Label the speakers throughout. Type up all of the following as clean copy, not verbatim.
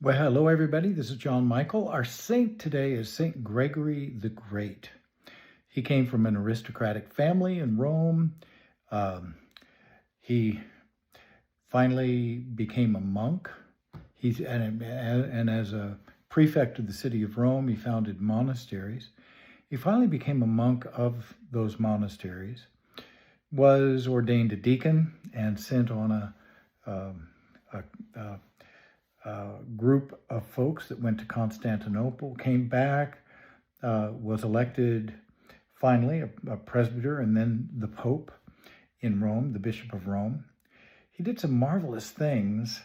Speaker 1: Well, hello, everybody. This is John Michael. Our saint today is Saint Gregory the Great. He came from an aristocratic family in Rome. He finally became a monk. And as a prefect of the city of Rome, he founded monasteries. He finally became a monk of those monasteries, was ordained a deacon, and sent on a group of folks that went to Constantinople, came back, was elected finally a presbyter and then the Pope in Rome, the Bishop of Rome. He did some marvelous things.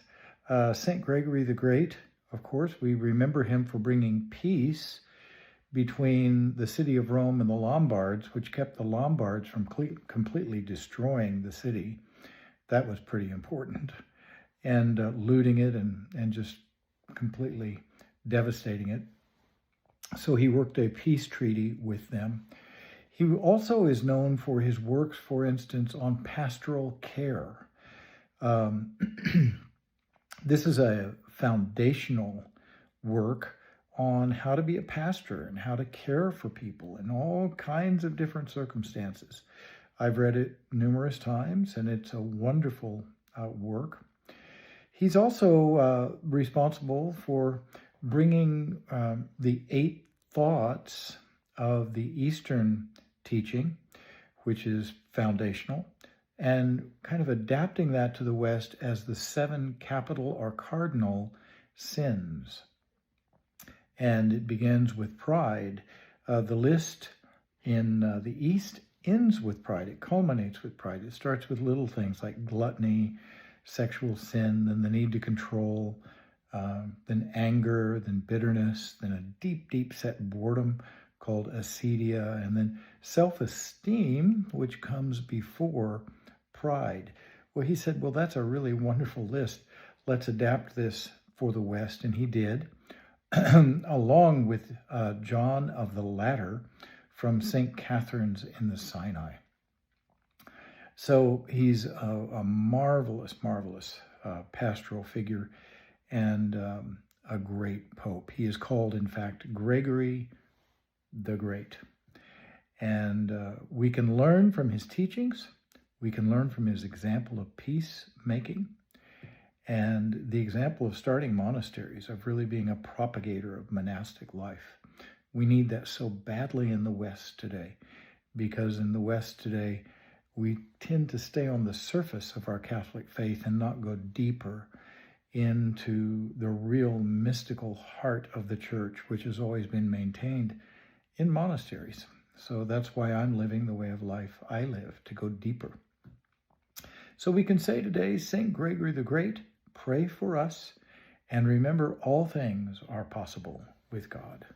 Speaker 1: St. Gregory the Great, of course, we remember him for bringing peace between the city of Rome and the Lombards, which kept the Lombards from completely destroying the city. That was pretty important. And looting it and just completely devastating it. So he worked a peace treaty with them. He also is known for his works, for instance, on pastoral care. This is a foundational work on how to be a pastor and how to care for people in all kinds of different circumstances. I've read it numerous times, and it's a wonderful work. He's also responsible for bringing the 8 thoughts of the Eastern teaching, which is foundational, and kind of adapting that to the West as the 7 capital or cardinal sins. And it begins with pride. The list in the East ends with pride. It culminates with pride. It starts with little things like gluttony, sexual sin, then the need to control, then anger, then bitterness, then a deep, deep set boredom called acedia, and then self-esteem, which comes before pride. Well, he said, well, that's a really wonderful list. Let's adapt this for the West, and he did, along with John of the Ladder from St. Catherine's in the Sinai. So he's a marvelous, marvelous pastoral figure and a great pope. He is called, in fact, Gregory the Great. And we can learn from his teachings. We can learn from his example of peacemaking and the example of starting monasteries, of really being a propagator of monastic life. We need that so badly in the West today, because in the West today, we tend to stay on the surface of our Catholic faith and not go deeper into the real mystical heart of the church, which has always been maintained in monasteries. So that's why I'm living the way of life I live, to go deeper. So we can say today, St. Gregory the Great, pray for us, and remember all things are possible with God.